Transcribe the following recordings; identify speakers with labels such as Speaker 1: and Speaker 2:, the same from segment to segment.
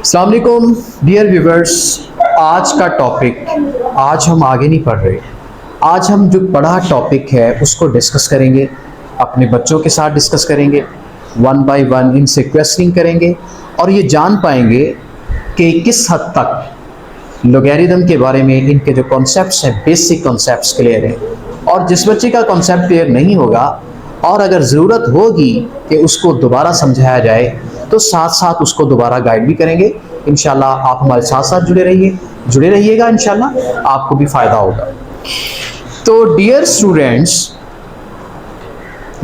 Speaker 1: अस्सलाम वालेकुम dear viewers. आज का टॉपिक, आज हम आगे नहीं पढ़ रहे, आज हम जो पढ़ा टॉपिक है उसको डिस्कस करेंगे, अपने बच्चों के साथ डिस्कस करेंगे, वन बाय वन इनसे क्वेश्चनिंग करेंगे और ये जान पाएंगे कि किस हद तक लोगैरिथम के बारे में इनके जो कॉन्सेप्ट्स हैं, बेसिक कॉन्सेप्ट्स क्लियर हैं। और जिस बच्चे का कॉन्सेप्ट क्लियर नहीं होगा और अगर ज़रूरत होगी कि उसको दोबारा समझाया जाए तो साथ साथ उसको दोबारा गाइड भी करेंगे। इंशाल्लाह आप हमारे साथ साथ जुड़े रहिएगा, इंशाल्लाह आपको भी फ़ायदा होगा। तो डियर स्टूडेंट्स,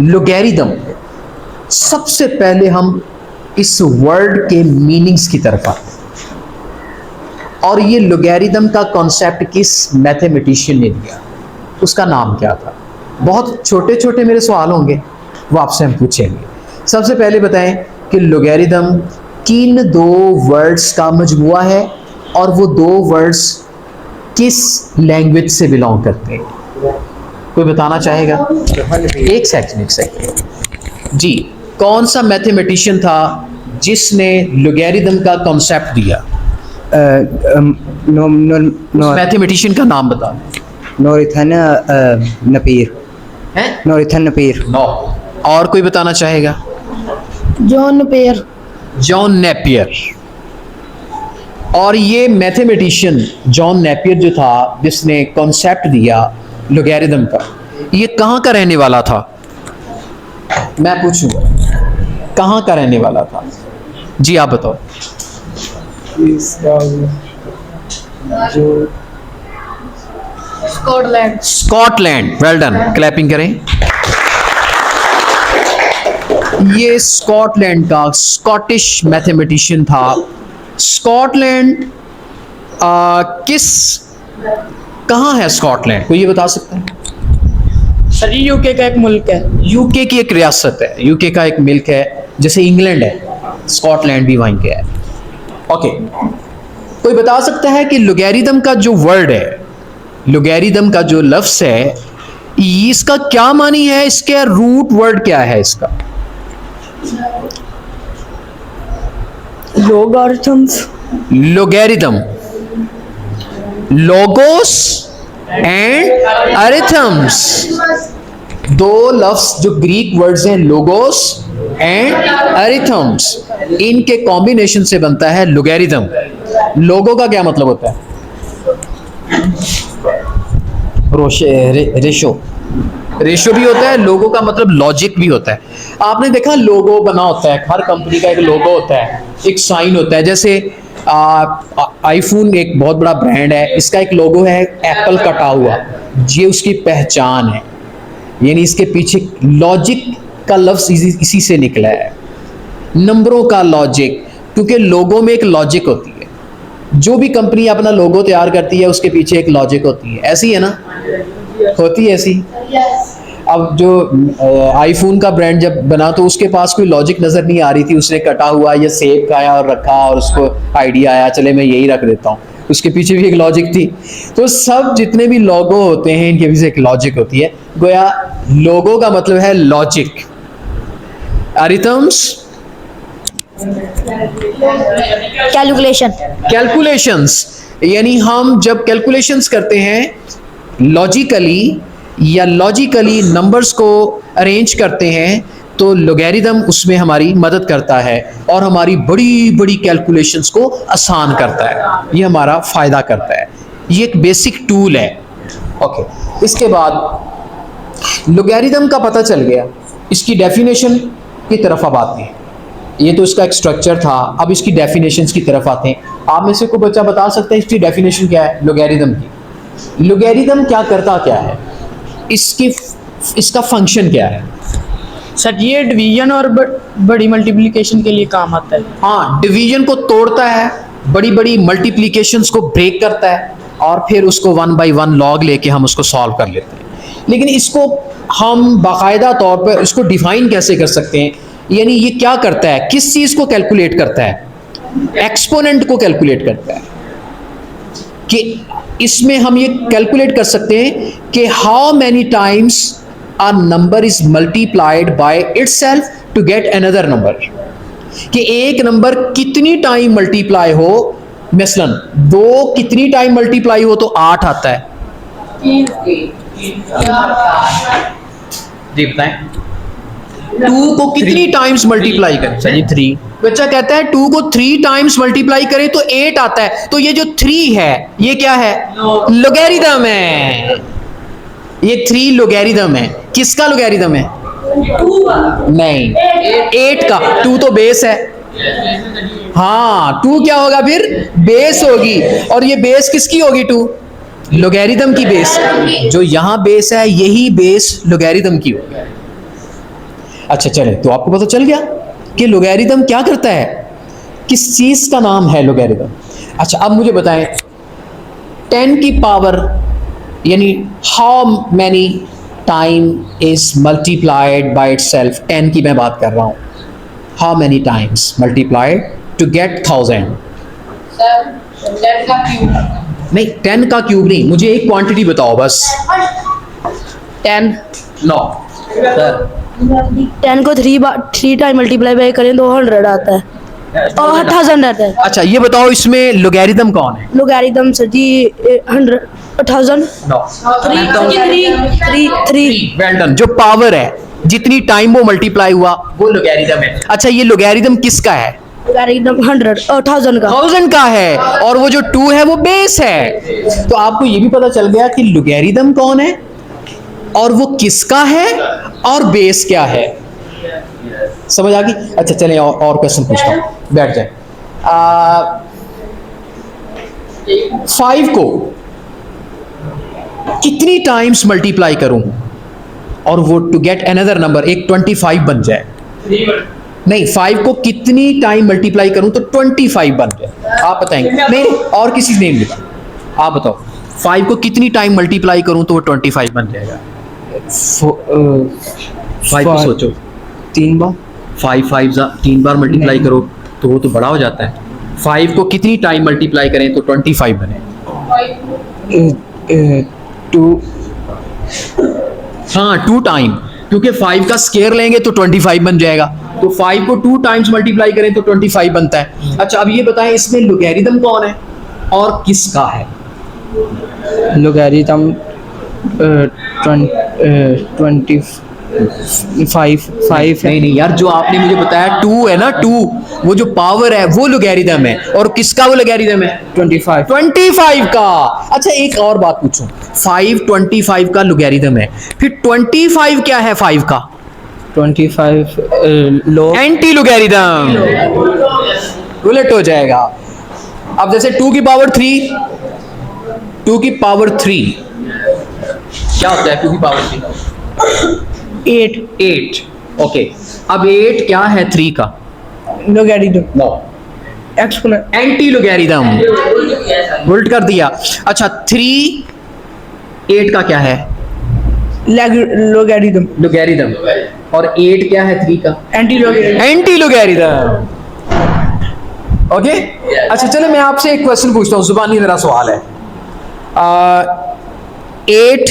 Speaker 1: लोगैरिथम, सबसे पहले हम इस वर्ड के मीनिंग्स की तरफ आते हैं। और ये लोगैरिथम का कॉन्सेप्ट किस मैथमेटिशियन ने दिया, उसका नाम क्या था? बहुत छोटे छोटे मेरे सवाल होंगे, वो आपसे हम पूछेंगे। सबसे पहले बताएं कि लोगैरिथम किन दो वर्ड्स का मजमुआ है और वो दो वर्ड्स किस लैंग्वेज से बिलोंग करते हैं? कोई बताना चाहेगा? एक सेकंड जी, कौन सा मैथमेटिशियन था जिसने लोगैरिथम का कॉन्सेप्ट दिया? मैथमेटिशियन का नाम बता।
Speaker 2: नोरिथन नपीर
Speaker 1: हैं?
Speaker 2: नोरिथन नपीर।
Speaker 1: नो। और कोई बताना चाहेगा?
Speaker 3: John Napier.
Speaker 1: John Napier. और ये मैथमेटिशियन जॉन नेपियर जो था, जिसने कॉन्सेप्ट दिया लोगैरिथम का, ये कहाँ का रहने वाला था? मैं पूछूंगा, कहाँ का रहने वाला था? जी आप बताओ।
Speaker 3: Scotland.
Speaker 1: Scotland. Well done, clapping करें। ये स्कॉटलैंड का स्कॉटिश मैथमेटिशियन था। स्कॉटलैंड कहाँ है स्कॉटलैंड? कोई ये बता सकता है?
Speaker 3: सर ये यूके का एक मुल्क है।
Speaker 1: यूके की एक रियासत है, यूके का एक मिल्क है, जैसे इंग्लैंड है, स्कॉटलैंड भी वहीं के है। ओके, कोई बता सकता है कि लोगैरिथम का जो वर्ड है, लोगैरिथम का जो लफ्ज है, इसका क्या मानी है? इसके रूट वर्ड क्या है इसका?
Speaker 3: लोगारिथम्स।
Speaker 1: लोगैरिथम, लोगोस एंड अरिथम्स, दो लफ्ज जो ग्रीक वर्ड्स हैं, लोगोस एंड अरिथम्स, इनके कॉम्बिनेशन से बनता है लोगैरिथम। लोगो का क्या मतलब होता है? रेशो भी होता है। लोगो का मतलब लॉजिक भी होता है। आपने देखा लोगो बना होता है, हर कंपनी का एक लोगो होता है, एक साइन होता है। जैसे आईफोन एक बहुत बड़ा ब्रांड है, इसका एक लोगो है एप्पल कटा हुआ, ये उसकी पहचान है, यानी इसके पीछे लॉजिक का लफ्ज इसी से निकला है। नंबरों का लॉजिक, क्योंकि लोगो में एक लॉजिक होती है। जो भी कंपनी अपना लोगो तैयार करती है उसके पीछे एक लॉजिक होती है, ऐसी है ना? होती है ऐसी। अब जो आईफोन का ब्रांड जब बना तो उसके पास कोई लॉजिक नजर नहीं आ रही थी, उसने कटा हुआ या सेब खाया और रखा और उसको आइडिया आया, चले मैं यही रख देता हूँ, उसके पीछे भी एक लॉजिक थी। तो सब जितने भी लोगो होते हैं इनके पीछे एक लॉजिक होती है। गोया लोगो का मतलब है लॉजिक। अरिथम्स, कैलकुलेशंस, यानी हम जब कैलकुलेशंस करते हैं लॉजिकली नंबर्स को अरेंज करते हैं, तो लोगैरिथम उसमें हमारी मदद करता है और हमारी बड़ी बड़ी कैलकुलेशंस को आसान करता है, ये हमारा फायदा करता है। ये एक बेसिक टूल है। ओके, इसके बाद लोगैरिथम का पता चल गया, इसकी डेफिनेशन की तरफ अब आते हैं। ये तो इसका एक स्ट्रक्चर था, अब इसकी डेफिनेशंस की तरफ आते हैं। आप में से कोई बच्चा बता सकता है इसकी डेफिनेशन क्या है लोगैरिथम की? लोगैरिथम क्या करता क्या है, इसका फंक्शन क्या है?
Speaker 3: सर ये डिवीजन और बड़ी मल्टीप्लिकेशन के लिए काम आता है।
Speaker 1: हाँ, डिवीजन को तोड़ता है, बड़ी बड़ी मल्टीप्लिकेशंस को ब्रेक करता है और फिर उसको वन बाय वन लॉग लेके हम उसको सॉल्व कर लेते हैं। लेकिन इसको हम बाकायदा तौर पर इसको डिफाइन कैसे कर सकते हैं? यानी ये क्या करता है, किस चीज को कैलकुलेट करता है? एक्सपोनेंट को कैलकुलेट करता है। कि इसमें हम ये कैलकुलेट कर सकते हैं कि how many times a number is multiplied by itself to get another number. कि एक नंबर कितनी टाइम मल्टीप्लाई हो, मसलन 2 कितनी टाइम मल्टीप्लाई हो तो 8 आता है। जी बताएं, 2 को कितनी टाइम्स मल्टीप्लाई करें? सही 3। बच्चा कहता है 2 को 3 टाइम्स मल्टीप्लाई करें तो 8 आता है। तो ये जो 3 है ये क्या है? लोगैरिथम है। ये 3 लोगैरिथम है। किसका लोगैरिथम है? नहीं, 8 का। 2 तो बेस है। हाँ, 2 क्या होगा फिर? बेस होगी। और ये बेस किसकी होगी? 2 लोगैरिथम की बेस। जो यहां बेस है यही बेस लोगैरिथम की होगी। अच्छा चले, तो आपको पता चल गया कि लोगैरिथम क्या करता है, किस चीज का नाम है लोगैरिथम। अच्छा अब मुझे बताएं 10 की पावर यानी how many time is multiplied by itself. 10 की मैं बात कर रहा हूं। How many times multiplied to get 1000? नहीं, 10 का क्यूब नहीं, मुझे एक क्वांटिटी बताओ बस।
Speaker 3: 10
Speaker 1: नो सर,
Speaker 4: 10 को 3 टाइम मल्टीप्लाई करें तो 100 आता है और 1000 आता है।
Speaker 1: अच्छा ये बताओ इसमें लोगैरिथम कौन है?
Speaker 4: लोगैरिथम सर जी 100 1000
Speaker 1: नो,
Speaker 4: 3
Speaker 1: वेल डन। जो पावर है जितनी टाइम वो मल्टीप्लाई हुआ वो लोगैरिथम है। अच्छा ये लोगैरिथम किसका है?
Speaker 4: लोगैरिथम 100 और 1000 का
Speaker 1: 1000 का है। और वो जो 2 है वो बेस है। तो आपको ये भी पता चल गया कि लोगैरिथम कौन है और वो किसका है और बेस क्या है। समझ आ गई? अच्छा चलें और क्वेश्चन पूछता हूं, बैठ जाए। 5 को कितनी टाइम्स मल्टीप्लाई करूं और वो टू गेट अनदर नंबर एक 25 बन जाए? नहीं, 5 को कितनी टाइम मल्टीप्लाई करूं तो 25 बन जाए? आप बताएंगे? नहीं और किसी ने नहीं लिखा, आप बताओ 5 को कितनी टाइम मल्टीप्लाई करूं तो वो 25 बन जाएगा? 5 को सोचो,
Speaker 2: 3 बार
Speaker 1: 5 3 बार मल्टीप्लाई करो तो वो तो बड़ा हो जाता है। 5 को कितनी टाइम मल्टीप्लाई करें तो 25 बने?
Speaker 2: 2
Speaker 1: हाँ 2 टाइम, क्योंकि 5 का स्केयर लेंगे तो 25 बन जाएगा। तो 5 को 2 टाइम्स मल्टीप्लाई करें तो 25 बनता है। अच्छा अब ये बताएं इसमें लोगैरिथम कौन है और किसका है?
Speaker 2: लोगैरिथम 25 है।
Speaker 1: नहीं यार, जो आपने मुझे बताया 2 है ना, 2 वो जो पावर है वो लोगैरिथम है। और किसका वो लोगैरिथम है? 25 का। अच्छा एक और बात पूछूं, 5 25 का लोगैरिथम है, फिर 25 क्या है 5 का?
Speaker 2: 25 लोग
Speaker 1: एंटी लोगैरिथम। उलट हो जाएगा। अब जैसे 2 की पावर 3, 2 की पावर 3 क्या होता है? 2 की पावर 3 8। ओके, अब 8 क्या है 3 का?
Speaker 3: Logarithm
Speaker 1: no,
Speaker 3: exponent
Speaker 1: anti logarithm. उल्ट कर दिया। अच्छा 3 8 का क्या है?
Speaker 3: Logarithm
Speaker 1: logarithm. और 8 क्या है 3 का?
Speaker 3: Anti logarithm
Speaker 1: anti logarithm. Okay. अच्छा चलो मैं आपसे एक क्वेश्चन पूछता हूँ, जुबानी मेरा सवाल है। 8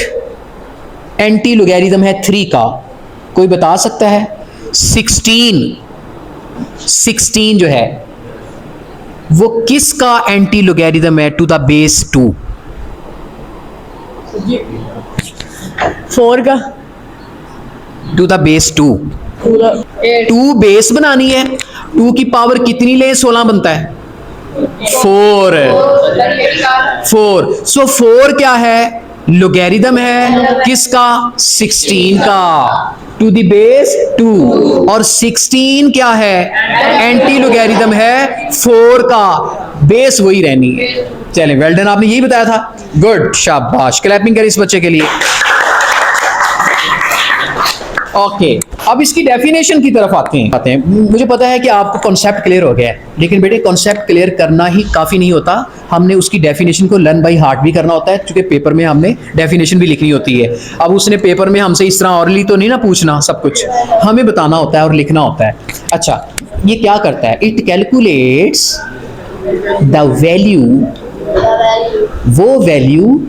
Speaker 1: एंटी लोगैरिथम है 3 का, कोई बता सकता है? 16 जो है वो किसका एंटी लोगैरिथम है टू द बेस 2?
Speaker 3: 4 का
Speaker 1: टू द बेस 2। 2 बेस बनानी है, 2 की पावर कितनी ले? 16 बनता है 4। सो 4 क्या है? लोगैरिथम है किसका? 16 का, टू द बेस 2। और 16 क्या है? एंटी लोगैरिथम है 4 का, बेस वही रहनी है। चलें, वेल डन, आपने यही बताया था। गुड, शाबाश, क्लैपिंग करें इस बच्चे के लिए। ओके, अब इसकी डेफिनेशन की तरफ आते हैं। मुझे पता है कि आपको कॉन्सेप्ट क्लियर हो गया है, लेकिन बेटे कॉन्सेप्ट क्लियर करना ही काफ़ी नहीं होता, हमने उसकी डेफिनेशन को लर्न बाय हार्ट भी करना होता है, क्योंकि पेपर में हमने डेफिनेशन भी लिखनी होती है। अब उसने पेपर में हमसे इस तरह ऑरली तो नहीं ना पूछना, सब कुछ हमें बताना होता है और लिखना होता है। अच्छा, ये क्या करता है? इट कैलकुलेट्स द वैल्यू, वो वैल्यू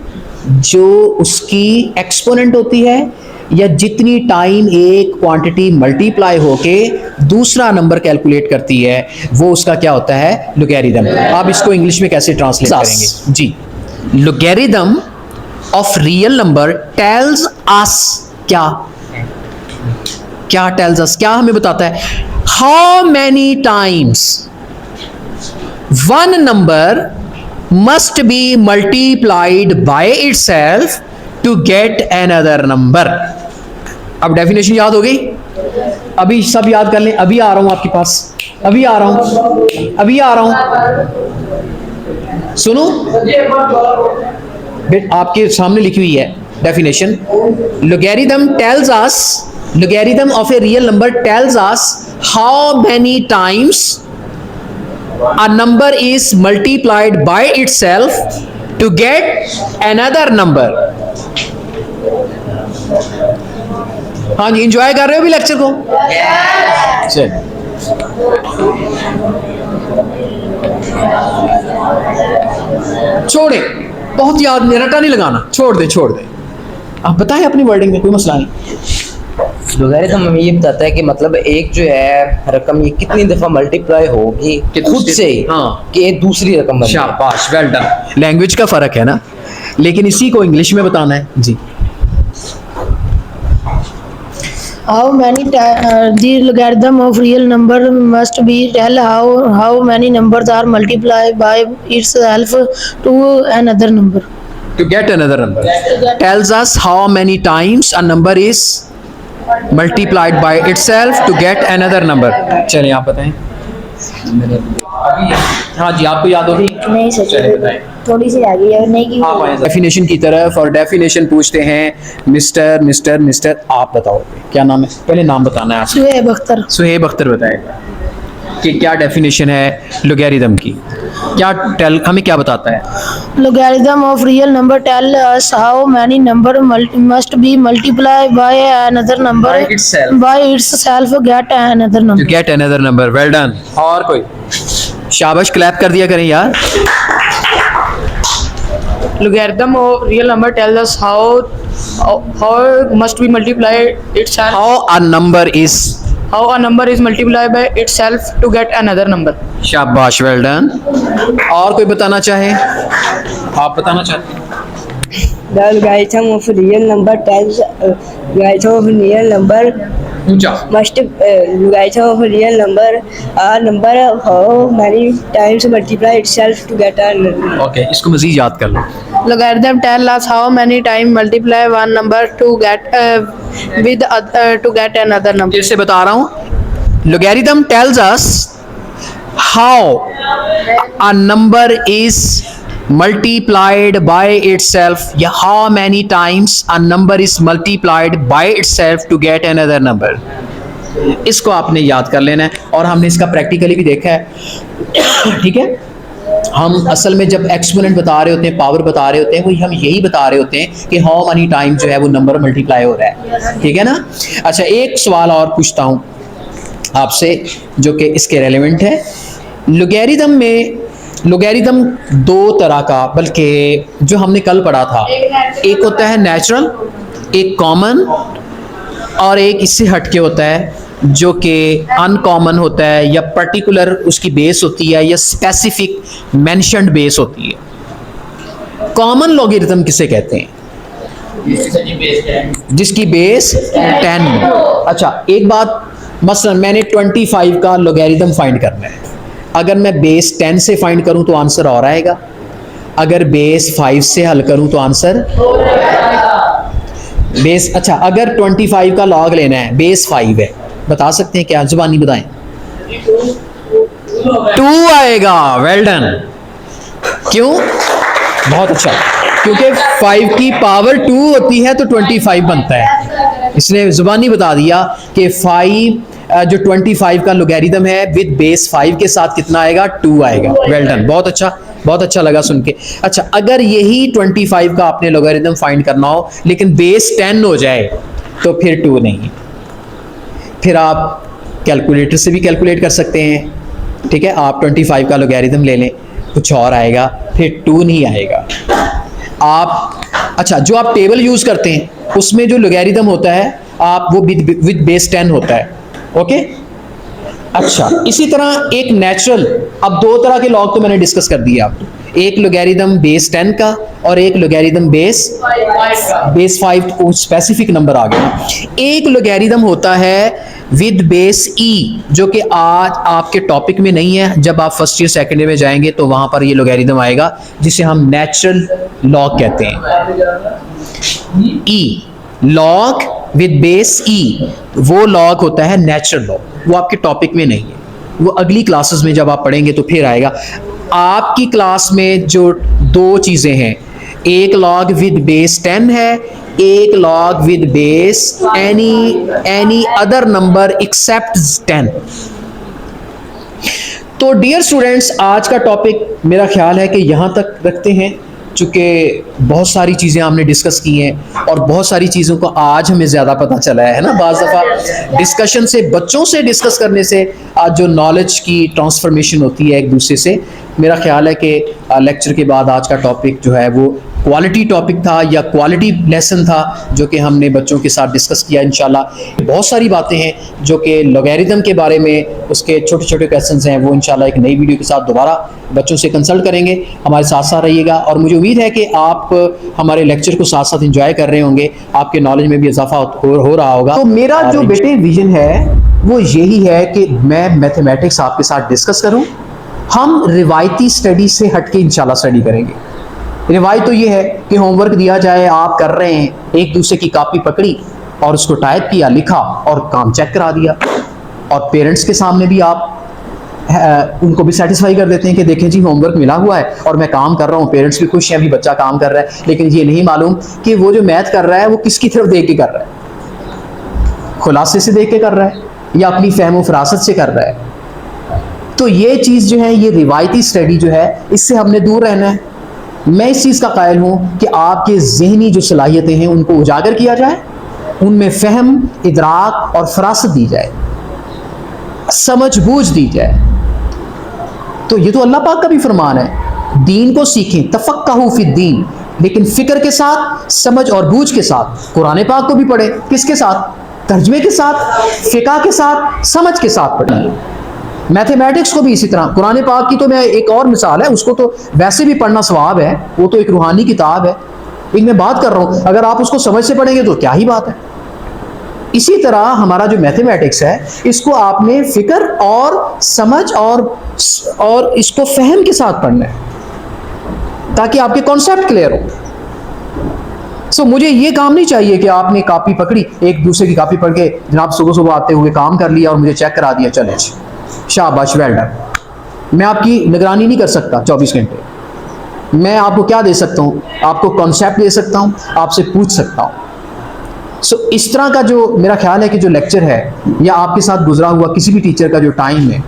Speaker 1: जो उसकी एक्सपोनेंट होती है या जितनी टाइम एक क्वांटिटी मल्टीप्लाई होके दूसरा नंबर कैलकुलेट करती है वो उसका क्या होता है? लोगैरिथम। आप इसको इंग्लिश में कैसे ट्रांसलेट करेंगे जी? Logarithm of real number tells us क्या टेल्स अस, क्या हमें बताता है? How many times one number must be multiplied by itself to get another number। अब डेफिनेशन याद हो गई? अभी सब याद कर लें। अभी आ रहा हूं आपके पास, अभी आ रहा हूं। सुनो, आपके सामने लिखी हुई है definition. Logarithm tells us, logarithm of a real number tells us how many times a number is multiplied by itself to get another number। हाँ जी, एंजॉय कर रहे हो भी लेक्चर को? चल, छोड़े, बहुत याद नहीं, रटा नहीं लगाना, छोड़ दे। आप बताएं अपनी वर्डिंग में, कोई मसला नहीं।
Speaker 2: लोगैरिथम हमें ये बताता है कि मतलब एक जो है रकम ये कितनी दफा मल्टीप्लाई होगी खुद से ही,
Speaker 1: हाँ,
Speaker 2: कि एक दूसरी रकम बन जाए।
Speaker 1: शाबाश, वेल डन। लैंग्वेज का फर्क है ना, लेकिन इसी को इंग्लिश में बताना है जी।
Speaker 4: How many the logarithm of real number must be tell how many numbers are multiplied by itself to another number।
Speaker 1: To get another number tells us how many times a number is multiplied by itself to get another number। चलिए आप बताएं। हाँ जी, आपको याद होगी?
Speaker 4: नहीं sir,
Speaker 1: चलिए बताएं।
Speaker 4: थोड़ी सी आ गई है, नहीं की।
Speaker 1: आप आए डेफिनेशन की तरफ, और डेफिनेशन पूछते हैं मिस्टर आप बताओ क्या नाम है? पहले नाम बताना है आपको।
Speaker 4: सुहेब अख्तर।
Speaker 1: सुहेब अख्तर बताएगा कि क्या डेफिनेशन है लोगैरिथम की, हमें क्या बताता है?
Speaker 4: Logarithm of real number tell us how many number must be multiplied by another number
Speaker 1: By itself.
Speaker 4: by itself get another
Speaker 1: To
Speaker 4: number।
Speaker 1: get another number। well done। और कोई? शाबाश, क्लैप कर दिया करें यार।
Speaker 3: Logarithm of real number tells us how must be multiplied itself,
Speaker 1: how
Speaker 3: how a number is multiplied by itself to get another number।
Speaker 1: शाबाश, well done. और कोई बताना चाहे? आप बताना चाहते हैं?
Speaker 5: The logarithm of real number tells logarithm of real number
Speaker 1: ऊंचा।
Speaker 5: must logarithm of real number a number how many times multiply itself to get a number।
Speaker 1: Okay, इसको मजीद याद कर लो।
Speaker 3: Logarithm tell us how many times multiply one number to get to get another number।
Speaker 1: फिर से बता रहा हूं, logarithm tells us how a number is multiplied by itself, या how many times a number is multiplied by itself to get another number। इसको आपने याद कर लेना है, और हमने इसका प्रैक्टिकली भी देखा है। ठीक है, हम असल में जब एक्सपोनेंट बता रहे होते हैं, पावर बता रहे होते हैं, वही हम यही बता रहे होते हैं कि हाउ मनी टाइम जो है वो नंबर मल्टीप्लाई हो रहा है। ठीक है ना? अच्छा, एक सवाल और पूछता हूँ आपसे जो कि इसके रेलेवेंट है। लोगैरिथम दो तरह का, बल्कि जो हमने कल पढ़ा था, एक होता है नेचुरल, एक कॉमन, और एक इससे हटके होता है जो कि अनकॉमन होता है, या पर्टिकुलर उसकी बेस होती है, या स्पेसिफिक मेंशन्ड बेस होती है। कॉमन लॉगरिथम किसे कहते हैं? जिसकी बेस 10। अच्छा, एक बात, मसलन मैंने 25 का लॉगरिथम फाइंड करना है। अगर मैं बेस 10 से फाइंड करूं तो आंसर और आएगा, अगर बेस 5 से हल करूं तो आंसर बेस। अच्छा, अगर 25 का लॉग लेना है, बेस 5 है, बता सकते हैं क्या? जुबानी बताएं। 2 आएगा। Well done. क्यों? बहुत अच्छा, क्योंकि 5 की पावर 2 होती है तो 25 बनता है। इसने जुबानी बता दिया कि 5 जो 25 का लोगैरिथम है विद बेस 5 के साथ कितना आएगा? 2 आएगा। वेल डन, बहुत अच्छा लगा सुन के। अच्छा, अगर यही 25 का आपने लोगैरिथम फाइंड करना हो लेकिन बेस 10 हो जाए तो फिर 2 नहीं, फिर आप कैलकुलेटर से भी कैलकुलेट कर सकते हैं। ठीक है, आप 25 का लोगैरिथम ले लें, कुछ और आएगा, फिर 2 नहीं आएगा। आप अच्छा, जो आप टेबल यूज करते हैं उसमें जो लोगैरिथम होता है आप वो विद बेस 10 होता है। ओके, अच्छा, इसी तरह एक नेचुरल, अब दो तरह के लॉग तो मैंने डिस्कस कर दिए आपको, एक लोगैरिथम बेस 10 का और एक लोगैरिथम बेस 5 को स्पेसिफिक नंबर आ गया। एक लोगैरिथम होता है विद बेस ई, जो कि आज आपके टॉपिक में नहीं है, जब आप फर्स्ट ईयर सेकेंड ईयर में जाएंगे तो वहां पर ये लोगैरिथम आएगा जिसे हम नेचुरल लॉग कहते हैं। ई, लॉग विद बेस ई, वो लॉग होता है नेचुरल लॉग, वो आपके टॉपिक में नहीं है, वो अगली क्लासेस में जब आप पढ़ेंगे तो फिर आएगा। आपकी क्लास में जो दो चीजें हैं, एक लॉग विद बेस 10 है, एक log with base any other number except 10। तो डियर स्टूडेंट्स, आज का टॉपिक मेरा ख्याल है कि यहां तक रखते हैं, चूंकि बहुत सारी चीज़ें हमने डिस्कस की हैं और बहुत सारी चीज़ों को आज हमें ज़्यादा पता चला है ना। बाज़ दफ़ा डिस्कशन से, बच्चों से डिस्कस करने से आज जो नॉलेज की ट्रांसफॉर्मेशन होती है एक दूसरे से, मेरा ख्याल है कि लेक्चर के बाद आज का टॉपिक जो है वो क्वालिटी टॉपिक था या क्वालिटी लेसन था जो कि हमने बच्चों के साथ डिस्कस किया। इंशाल्लाह बहुत सारी बातें हैं जो कि लोगैरिथम के बारे में, उसके छोटे छोटे क्वेश्चंस हैं, वो इंशाल्लाह एक नई वीडियो के साथ दोबारा बच्चों से कंसल्ट करेंगे। हमारे साथ साथ रहिएगा और मुझे उम्मीद है कि आप हमारे लेक्चर को साथ साथ इंजॉय कर रहे होंगे, आपके नॉलेज में भी इजाफा हो रहा होगा। तो मेरा जो बेटे विजन है वो यही है कि मैं मैथमेटिक्स आपके साथ डिस्कस करूँ, हम रिवायती स्टडी से हट के इंशाल्लाह स्टडी करेंगे। रिवायत तो ये है कि होमवर्क दिया जाए, आप कर रहे हैं, एक दूसरे की कॉपी पकड़ी और उसको टाइप किया, लिखा और काम चेक करा दिया, और पेरेंट्स के सामने भी आप उनको भी सेटिस्फाई कर देते हैं कि देखें जी होमवर्क मिला हुआ है और मैं काम कर रहा हूँ, पेरेंट्स भी खुश हैं, अभी बच्चा काम कर रहा है। लेकिन ये नहीं मालूम कि वो जो मैथ कर रहा है वो किसकी तरफ देख के कर रहा है, खुलासे से देख के कर रहा है या अपनी फहम फरासत से कर रहा है। तो ये चीज़ जो है, ये रिवायती स्टडी जो है, इससे हमने दूर रहना है। मैं इस चीज़ का कायल हूँ कि आपके ज़हनी जो सलाहियतें हैं उनको उजागर किया जाए, उनमें फहम, इदराक और फरासत दी जाए, समझ बूझ दी जाए। तो ये तो अल्लाह पाक का भी फरमान है, दीन को सीखें, तफक्कहू फिद्दीन, लेकिन फिक्र के साथ, समझ और बूझ के साथ। कुरान पाक को भी पढ़े, किसके साथ? तर्जमे के साथ, फिका के साथ, समझ के साथ पढ़ें। मैथमेटिक्स को भी इसी तरह। कुरान पाक की तो मैं एक और मिसाल है, उसको तो वैसे भी पढ़ना सवाब है, वो तो एक रूहानी किताब है, लेकिन मैं बात कर रहा हूँ अगर आप उसको समझ से पढ़ेंगे तो क्या ही बात है। इसी तरह हमारा जो मैथमेटिक्स है, इसको आपने फिक्र और समझ और इसको फहम के साथ पढ़ना है ताकि आपके कॉन्सेप्ट क्लियर हो। सो मुझे ये काम नहीं चाहिए कि आपने कॉपी पकड़ी, एक दूसरे की कॉपी पढ़ के जनाब सुबह सुबह आते हुए काम कर लिया और मुझे चेक करा दिया, चले शाबाश, वेल डन। मैं आपकी निगरानी नहीं कर सकता 24 घंटे। मैं आपको क्या दे सकता हूँ? आपको कॉन्सेप्ट दे सकता हूँ, आपसे पूछ सकता हूँ। सो इस तरह का जो मेरा ख्याल है कि जो लेक्चर है या आपके साथ गुजरा हुआ किसी भी टीचर का जो टाइम है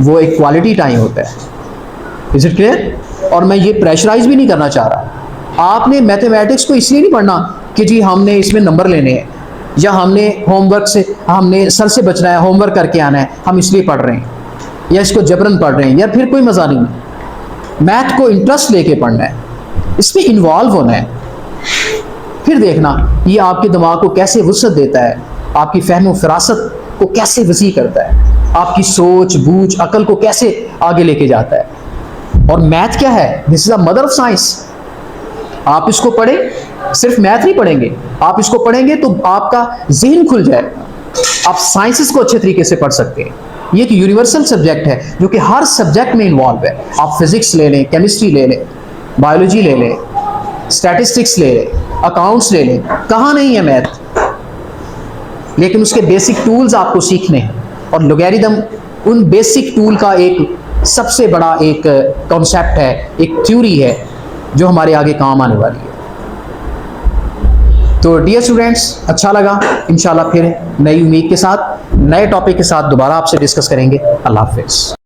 Speaker 1: वो एक क्वालिटी टाइम होता है। Is it clear? और मैं ये प्रेशराइज भी नहीं करना चाह रहा। आपने मैथमेटिक्स को इसलिए नहीं पढ़ना कि जी हमने इसमें नंबर लेने हैं या हमने होमवर्क से, हमने सर से बचना है, होमवर्क करके आना है, हम इसलिए पढ़ रहे हैं या इसको जबरन पढ़ रहे हैं, या फिर कोई मज़ा नहीं। मैथ को इंटरेस्ट लेके पढ़ना है, इसमें इन्वॉल्व होना है। फिर देखना ये आपके दिमाग को कैसे वुसअत देता है, आपकी फहम फरासत को कैसे वसी करता है, आपकी सोच बूझ अकल को कैसे आगे लेके जाता है। और मैथ क्या है? This is a mother of science. आप इसको पढ़ें, सिर्फ मैथ नहीं पढ़ेंगे, आप इसको पढ़ेंगे तो आपका जहन खुल जाएगा, आप साइंसेस को अच्छे तरीके से पढ़ सकते हैं। ये एक यूनिवर्सल सब्जेक्ट है जो कि हर सब्जेक्ट में इन्वॉल्व है। आप फिजिक्स ले लें, केमिस्ट्री ले लें, बायोलॉजी ले लें, स्टैटिस्टिक्स ले लें, अकाउंट्स ले लें, कहाँ नहीं है मैथ, लेकिन उसके बेसिक टूल्स आपको सीखने हैं। और लोगैरिथम उन बेसिक टूल का एक सबसे बड़ा एक कॉन्सेप्ट है, एक थ्योरी है जो हमारे आगे काम आने वाली है। तो डियर स्टूडेंट्स, अच्छा लगा, इंशाल्लाह फिर नई उम्मीद के साथ, नए टॉपिक के साथ दोबारा आपसे डिस्कस करेंगे। अल्लाह हाफिज़।